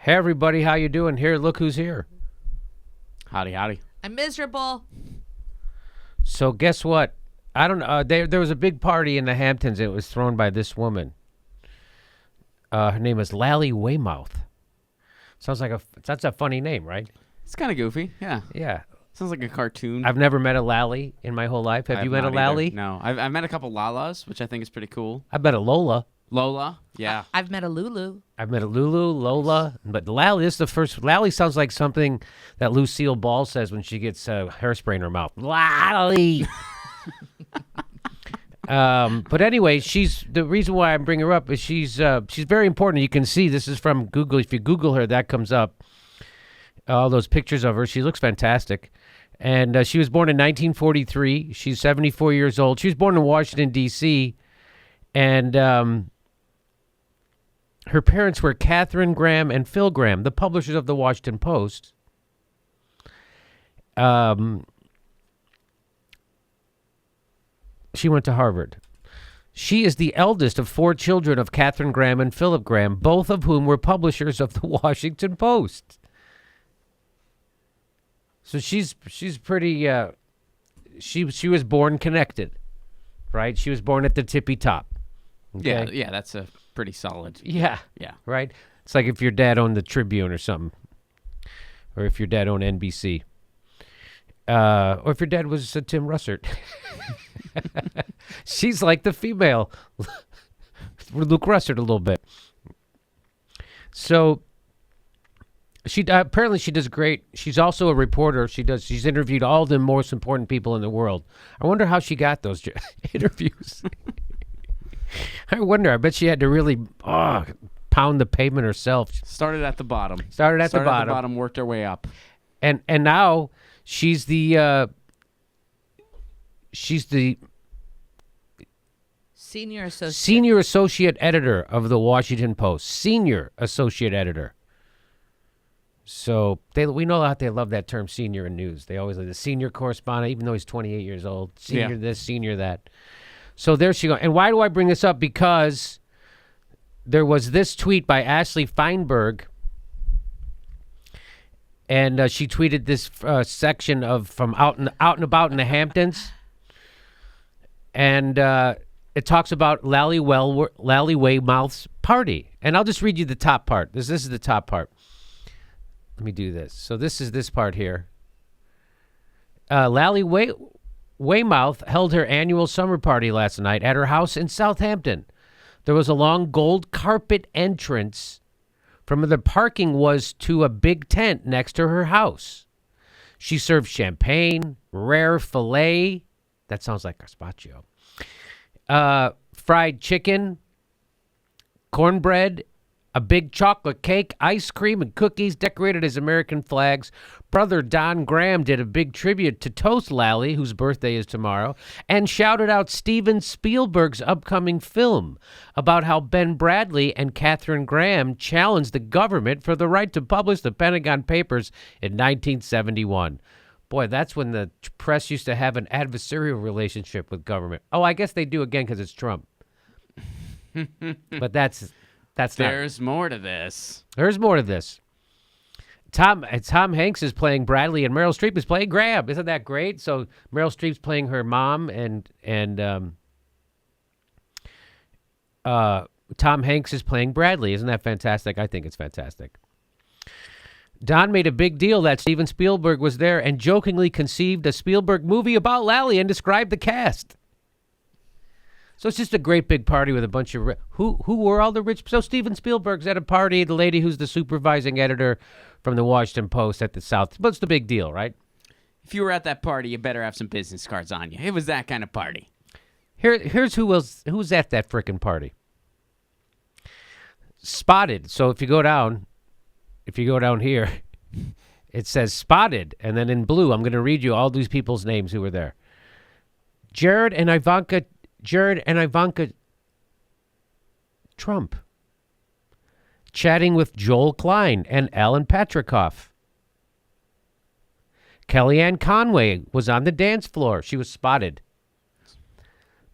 Hey everybody, how you doing? Here, look who's here. Howdy, howdy. I'm miserable. So guess what? I don't know. There was a big party in the Hamptons. It was thrown by this woman. Her name is Lally Weymouth. That's a funny name, right? It's kind of goofy. Yeah. Yeah. Sounds like a cartoon. I've never met a Lally in my whole life. Have you met a Lally? No. I've met a couple Lalas, which I think is pretty cool. I've met a Lola. Lola? Yeah. I've met a Lulu. I've met a Lulu, Lola, but Lally is the first. Lally sounds like something that Lucille Ball says when she gets hairspray in her mouth. Lally. But anyway, the reason why I bring her up is she's very important. You can see this is from Google. If you Google her, that comes up. All those pictures of her. She looks fantastic. And she was born in 1943. She's 74 years old. She was born in Washington, D.C., and her parents were Catherine Graham and Phil Graham, the publishers of the Washington Post. She went to Harvard. She is the eldest of 4 children of Catherine Graham and Philip Graham, both of whom were publishers of the Washington Post. So she's pretty. She was born connected, right? She was born at the tippy top. Okay? Yeah, that's a pretty solid. Yeah. Yeah. Right? It's like if your dad owned the Tribune or something. Or if your dad owned NBC. Or if your dad was Tim Russert. She's like the female Luke Russert a little bit. So she apparently she does great. She's also a reporter. She's interviewed all the most important people in the world. I wonder how she got those interviews. I wonder. I bet she had to really pound the pavement herself. Started at the bottom. Started at the bottom, worked her way up. And now she's the Senior associate. senior associate editor of the Washington Post. Senior associate editor. So we know that they love that term, senior in news. They always like the senior correspondent, even though he's 28 years old. Senior this, senior that. So there she goes. And why do I bring this up? Because there was this tweet by Ashley Feinberg, and she tweeted this section from out and about in the Hamptons, and it talks about Lally Weymouth's party. And I'll just read you the top part. This is the top part. Let me do this. So this is this part here. Lally Weymouth held her annual summer party last night at her house in Southampton. There was a long gold carpet entrance from where the parking was to a big tent next to her house. She served champagne, rare filet. That sounds like gazpacho. Fried chicken, cornbread, a big chocolate cake, ice cream, and cookies decorated as American flags. Brother Don Graham did a big tribute to toast Lally, whose birthday is tomorrow, and shouted out Steven Spielberg's upcoming film about how Ben Bradlee and Catherine Graham challenged the government for the right to publish the Pentagon Papers in 1971. Boy, that's when the press used to have an adversarial relationship with government. Oh, I guess they do again because it's Trump. But that's There's more to this. There's more to this. Tom Hanks is playing Bradley and Meryl Streep is playing Graham. Isn't that great? So Meryl Streep's playing her mom and Tom Hanks is playing Bradley. Isn't that fantastic? I think it's fantastic. Don made a big deal that Steven Spielberg was there and jokingly conceived a Spielberg movie about Lally and described the cast. So it's just a great big party with a bunch of who were all the rich. So Steven Spielberg's at a party. The lady who's the supervising editor from the Washington Post at the South. What's the big deal, right? If you were at that party, you better have some business cards on you. It was that kind of party. Here's who's at that frickin' party. Spotted. So if you go down here, it says Spotted, and then in blue, I'm going to read you all these people's names who were there. Jared and Ivanka Trump, chatting with Joel Klein and Alan Patrikoff. Kellyanne Conway was on the dance floor. She was spotted.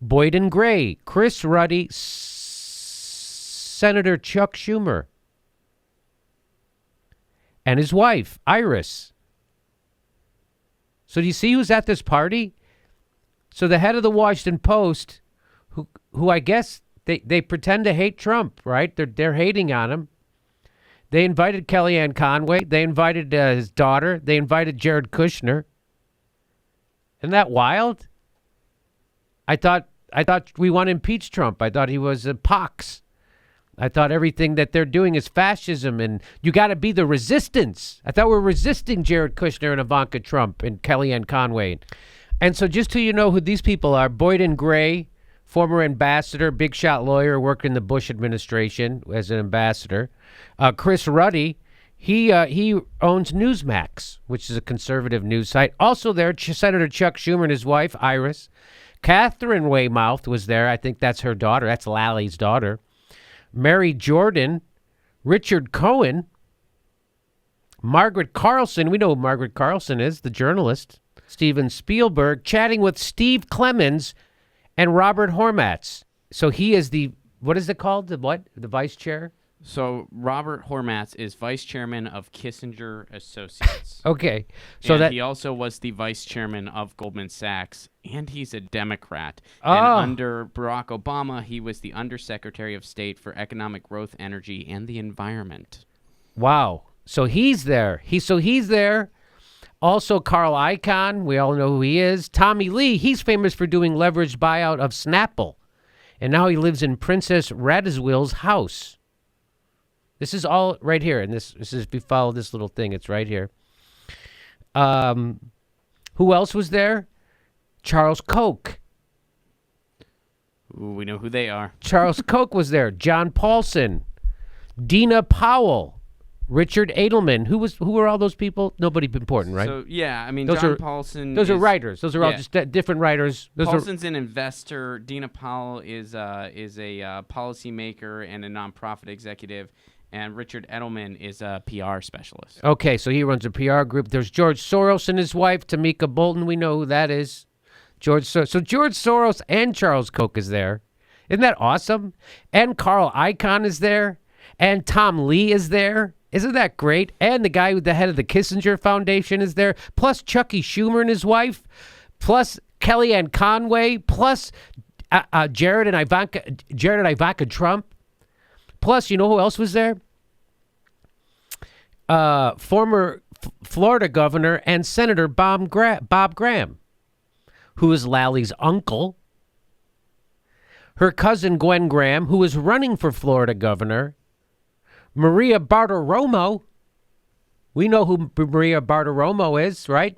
Boyden Gray, Chris Ruddy, Senator Chuck Schumer. and his wife, Iris. So do you see who's at this party? So the head of the Washington Post, who I guess they pretend to hate Trump, right? They're hating on him. They invited Kellyanne Conway. They invited his daughter. They invited Jared Kushner. Isn't that wild? I thought we want to impeach Trump. I thought he was a pox. I thought everything that they're doing is fascism, and you got to be the resistance. I thought we were resisting Jared Kushner and Ivanka Trump and Kellyanne Conway. And so just so you know who these people are, Boyden Gray, former ambassador, big shot lawyer, worked in the Bush administration as an ambassador. Chris Ruddy, he owns Newsmax, which is a conservative news site. Also there, Senator Chuck Schumer and his wife, Iris. Catherine Weymouth was there. I think that's her daughter. That's Lally's daughter. Mary Jordan, Richard Cohen, Margaret Carlson. We know who Margaret Carlson is, the journalist. Steven Spielberg, chatting with Steve Clemens and Robert Hormats. So he is the, what is it called? The what? The vice chair? So Robert Hormats is vice chairman of Kissinger Associates. Okay. So and that he also was the vice chairman of Goldman Sachs, and he's a Democrat. Oh. And under Barack Obama, he was the Undersecretary of State for Economic Growth, Energy, and the Environment. Wow. So he's there. He's there. Also, Carl Icahn, we all know who he is. Tommy Lee, he's famous for doing leveraged buyout of Snapple. And now he lives in Princess Radziwill's house. This is all right here. And this is, if you follow this little thing, it's right here. Who else was there? Charles Koch. Ooh, we know who they are. Charles Koch was there. John Paulson. Dina Powell. Richard Edelman. Who were all those people? Nobody important, right? So, yeah, I mean, Those John are- Paulson Those are is- writers. Those are all yeah. just different writers. Those are Paulson's an investor. Dina Powell is a policymaker and a nonprofit executive. And Richard Edelman is a PR specialist. okay. So he runs a PR group. There's George Soros and his wife, Tamika Bolton. We know who that is. So George Soros and Charles Koch is there. Isn't that awesome? And Carl Icahn is there. And Tom Lee is there. Isn't that great? And the guy with the head of the Kissinger Foundation is there. Plus Chucky Schumer and his wife. Plus Kellyanne Conway. Plus Jared and Ivanka Trump. Plus, you know who else was there? Former Florida governor and Senator Bob Graham, who is Lally's uncle. Her cousin Gwen Graham, who is running for Florida governor. Maria Bartiromo. We know who Maria Bartiromo is, right?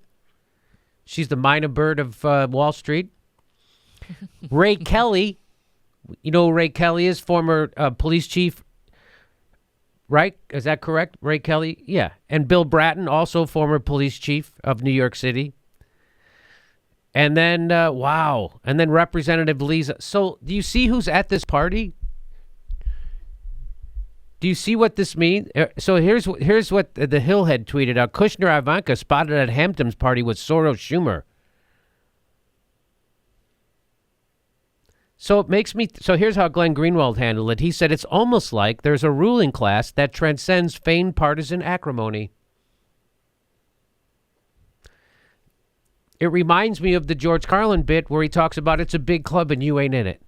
She's the minor bird of Wall Street. Ray Kelly. You know who Ray Kelly is? Former police chief, right? Is that correct? Ray Kelly? Yeah. And Bill Bratton, also former police chief of New York City. And then, wow. And then Representative Lisa. So do you see who's at this party? Do you see what this means? So here's what the Hill had tweeted out. Kushner Ivanka spotted at Hamptons party with Soros Schumer. So it makes me. So here's how Glenn Greenwald handled it. He said it's almost like there's a ruling class that transcends feigned partisan acrimony. It reminds me of the George Carlin bit where he talks about it's a big club and you ain't in it.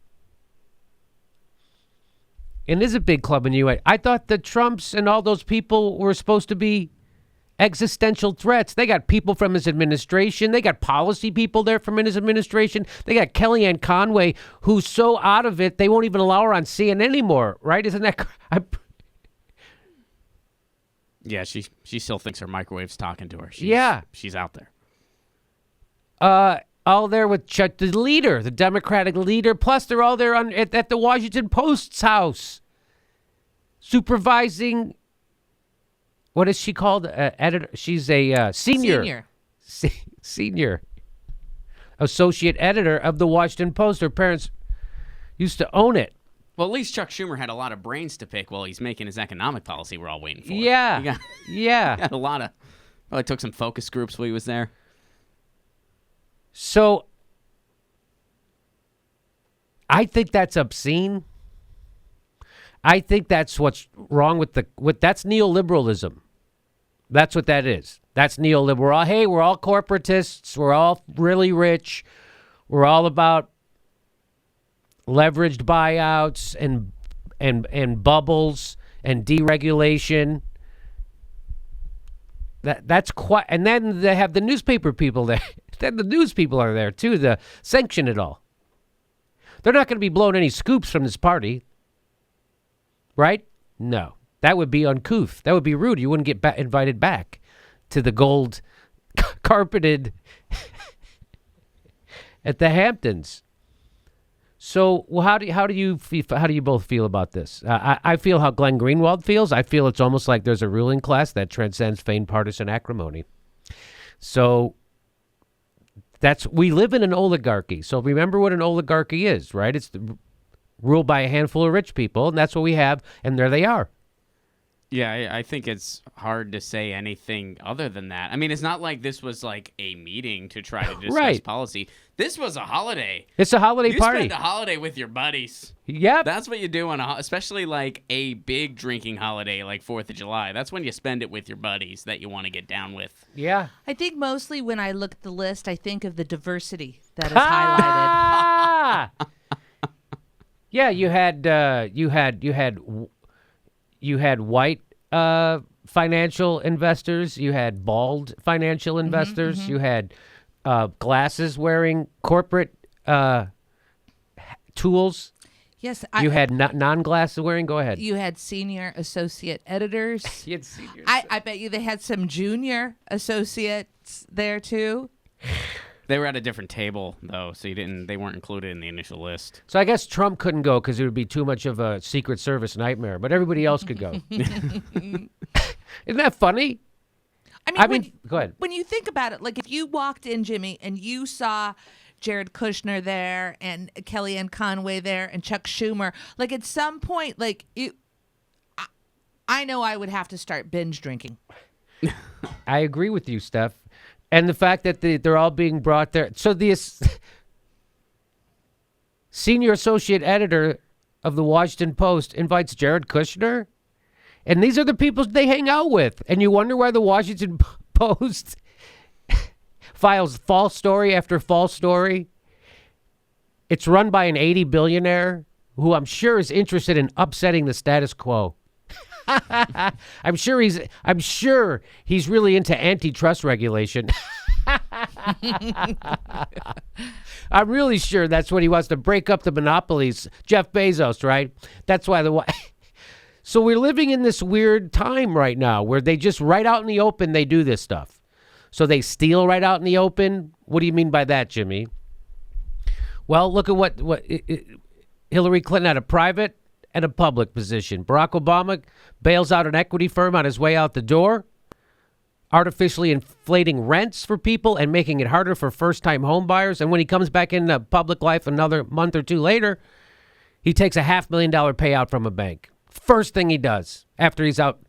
It is a big club and you ain't. I thought the Trumps and all those people were supposed to be existential threats. They got people from his administration. They got policy people there from his administration. They got Kellyanne Conway, who's so out of it, they won't even allow her on CNN anymore, right? Isn't that... Yeah, she still thinks her microwave's talking to her. She's out there. All there with Chuck, the leader, the Democratic leader. Plus, they're all there at the Washington Post's house, supervising. What is she called? Editor. She's a senior associate editor of the Washington Post. Her parents used to own it. Well, at least Chuck Schumer had a lot of brains to pick while he's making his economic policy we're all waiting for. Yeah. He got a lot of... Probably took some focus groups while he was there. So I think that's obscene. I think that's what's wrong with that's neoliberalism. That's what that is. That's neoliberal. Hey, we're all corporatists. We're all really rich. We're all about leveraged buyouts and bubbles and deregulation. That's quite. And then they have the newspaper people there. Then the news people are there too to sanction it all. They're not going to be blowing any scoops from this party, right? No, that would be uncouth. That would be rude. You wouldn't get invited back to the gold carpeted at the Hamptons. So, well, how do you both feel about this? I feel how Glenn Greenwald feels. I feel it's almost like there's a ruling class that transcends feigned partisan acrimony. So we live in an oligarchy. So remember what an oligarchy is, right? It's ruled by a handful of rich people, and that's what we have. And there they are. Yeah, I think it's hard to say anything other than that. I mean, it's not like this was like a meeting to try to discuss policy. This was a holiday. It's a holiday party. You spend a holiday with your buddies. Yep. That's what you do on especially like a big drinking holiday like 4th of July. That's when you spend it with your buddies that you want to get down with. Yeah. I think mostly when I look at the list, I think of the diversity that is highlighted. Yeah, you had white financial investors. You had bald financial investors. You had glasses wearing corporate tools. Yes. You had non-glasses wearing. Go ahead. You had senior associate editors. You had seniors. I bet you they had some junior associates there too. They were at a different table though, so they weren't included in the initial list. So I guess Trump couldn't go because it would be too much of a Secret Service nightmare, but everybody else could go. Isn't that funny? I mean, go ahead. When you think about it, like if you walked in, Jimmy, and you saw Jared Kushner there and Kellyanne Conway there and Chuck Schumer, like at some point, like I know I would have to start binge drinking. I agree with you, Steph. And the fact that they're all being brought there. So the senior associate editor of the Washington Post invites Jared Kushner. And these are the people they hang out with. And you wonder why the Washington Post files false story after false story. It's run by an 80 billionaire who I'm sure is interested in upsetting the status quo. I'm sure he's really into antitrust regulation. I'm really sure that's what he wants, to break up the monopolies. Jeff Bezos, right? That's why So we're living in this weird time right now where they just right out in the open, they do this stuff. So they steal right out in the open. What do you mean by that, Jimmy? Well, look at what Hillary Clinton had a private and a public position. Barack Obama bails out an equity firm on his way out the door, artificially inflating rents for people and making it harder for first-time home buyers. And when he comes back into public life another month or two later, he takes a $500,000 payout from a bank. First thing he does after he's out,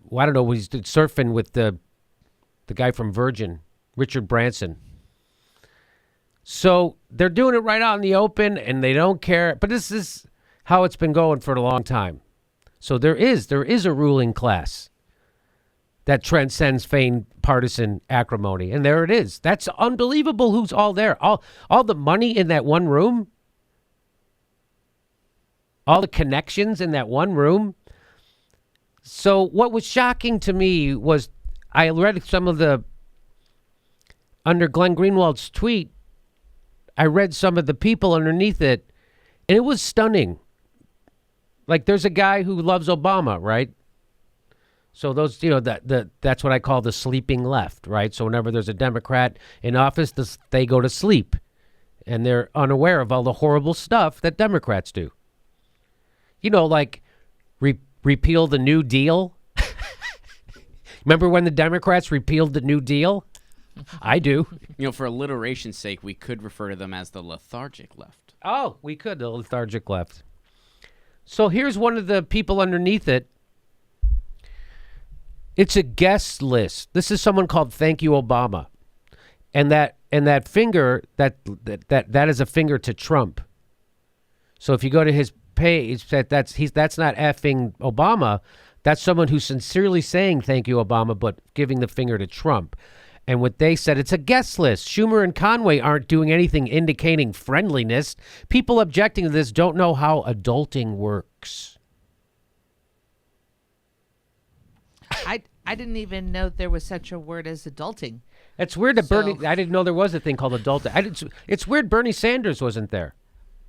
well, I don't know, he's surfing with the guy from Virgin, Richard Branson. So they're doing it right out in the open, and they don't care. But this is how it's been going for a long time. So there is a ruling class that transcends feigned partisan acrimony. And there it is. That's unbelievable who's all there. All the money in that one room. All the connections in that one room. So what was shocking to me was I read some of under Glenn Greenwald's tweet, I read some of the people underneath it, and it was stunning. Like there's a guy who loves Obama, right? So those, that's what I call the sleeping left, right? So whenever there's a Democrat in office, they go to sleep, and they're unaware of all the horrible stuff that Democrats do. Like repeal the New Deal. Remember when the Democrats repealed the New Deal? I do. For alliteration's sake, we could refer to them as the lethargic left. Oh, we could, the lethargic left. So here's one of the people underneath it. It's a guest list. This is someone called Thank You Obama. And that finger, that is a finger to Trump. So if you go to his page, that's not effing Obama. That's someone who's sincerely saying thank you, Obama, but giving the finger to Trump. And what they said, it's a guest list. Schumer and Conway aren't doing anything indicating friendliness. People objecting to this don't know how adulting works. I didn't even know there was such a word as adulting. It's weird that Bernie, I didn't know there was a thing called adulting. It's weird Bernie Sanders wasn't there.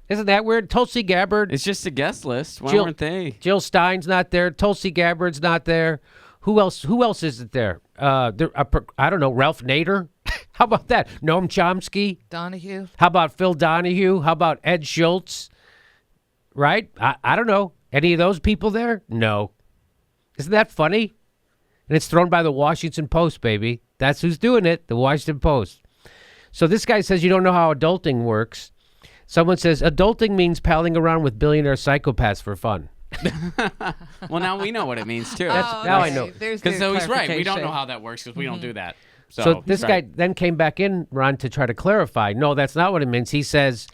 Isn't that weird? Tulsi Gabbard. It's just a guest list. Why weren't they? Jill Stein's not there. Tulsi Gabbard's not there. Who else isn't there? I don't know. Ralph Nader. How about that? Noam Chomsky. Donahue. How about Phil Donahue? How about Ed Schultz? Right? I don't know. Any of those people there? No. Isn't that funny? And it's thrown by the Washington Post, baby. That's who's doing it, the Washington Post. So this guy says you don't know how adulting works. Someone says adulting means palling around with billionaire psychopaths for fun. Well, now we know what it means, too. Now I know. Because he's right. We don't know how that works because we don't do that. So this guy then came back in, Ron, to try to clarify. No, that's not what it means. He says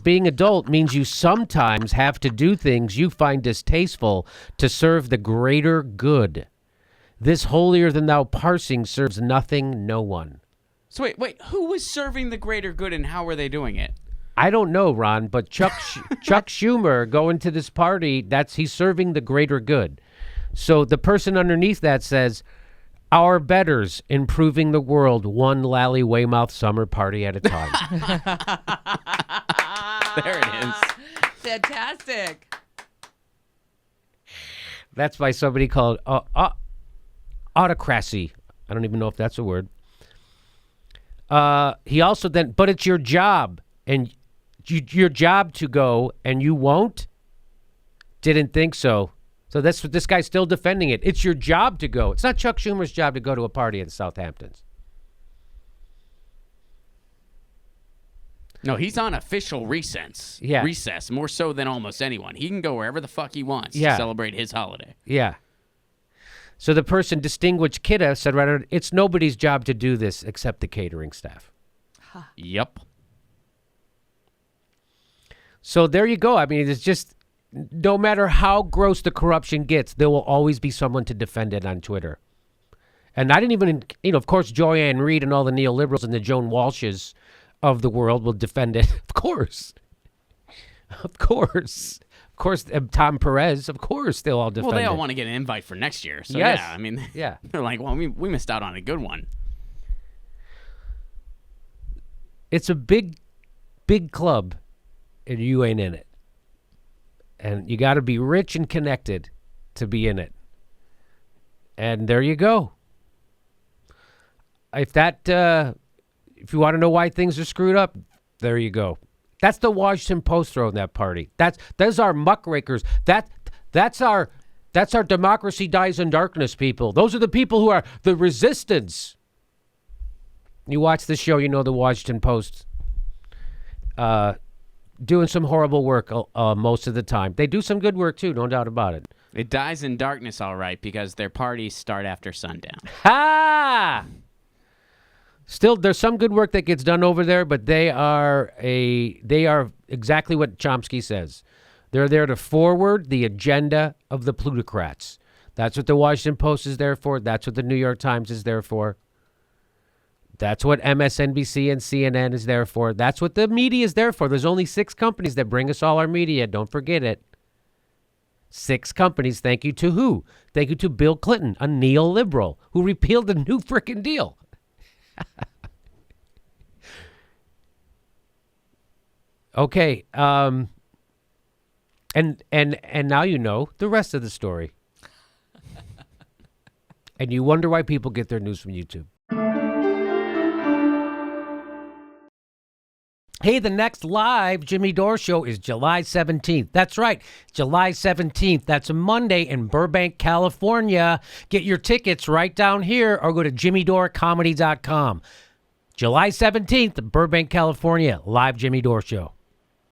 being adult means you sometimes have to do things you find distasteful to serve the greater good. This holier-than-thou parsing serves nothing, no one. So wait, who was serving the greater good and how were they doing it? I don't know, Ron, but Chuck Schumer going to this party, he's serving the greater good. So the person underneath that says, our betters improving the world one Lally Weymouth summer party at a time. There it is. Fantastic. That's by somebody called autocracy. I don't even know if that's a word. He also then, but it's your job and your job to go and you won't? Didn't think so. So that's what this guy's still defending it. It's your job to go. It's not Chuck Schumer's job to go to a party in South Hamptons. No, he's on official recess. Yeah. Recess, more so than almost anyone. He can go wherever the fuck he wants to celebrate his holiday. Yeah. So the person, Distinguished Kidda, said, right, it's nobody's job to do this except the catering staff. Huh. Yep. So there you go. I mean, it's just, no matter how gross the corruption gets, there will always be someone to defend it on Twitter. And I didn't even, of course, Joanne Reed and all the neoliberals and the Joan Walshes of the world will defend it. Of course. Of course. Of course, Tom Perez, of course, they'll all defend it. Well, they all want to get an invite for next year. So, yes. yeah, I mean, yeah. They're like, well, we missed out on a good one. It's a big, big club, and you ain't in it. And you got to be rich and connected to be in it. And there you go. If you want to know why things are screwed up, there you go. That's the Washington Post throwing that party. Those are muckrakers. That's our democracy dies in darkness people. Those are the people who are the resistance. You watch the show, you know the Washington Post doing some horrible work most of the time. They do some good work too, no doubt about it. It dies in darkness, all right, because their parties start after sundown. Ha! Still, there's some good work that gets done over there, but they are exactly what Chomsky says. They're there to forward the agenda of the plutocrats. That's what the Washington Post is there for. That's what the New York Times is there for. That's what MSNBC and CNN is there for. That's what the media is there for. There's only 6 companies that bring us all our media. Don't forget it. 6 companies. Thank you to who? Thank you to Bill Clinton, a neoliberal who repealed the new frickin' deal. Okay. And now you know the rest of the story. And you wonder why people get their news from YouTube. Hey, the next live Jimmy Dore show is July 17th. That's right, July 17th. That's a Monday in Burbank, California. Get your tickets right down here or go to jimmydorecomedy.com. July 17th, Burbank, California, live Jimmy Dore show.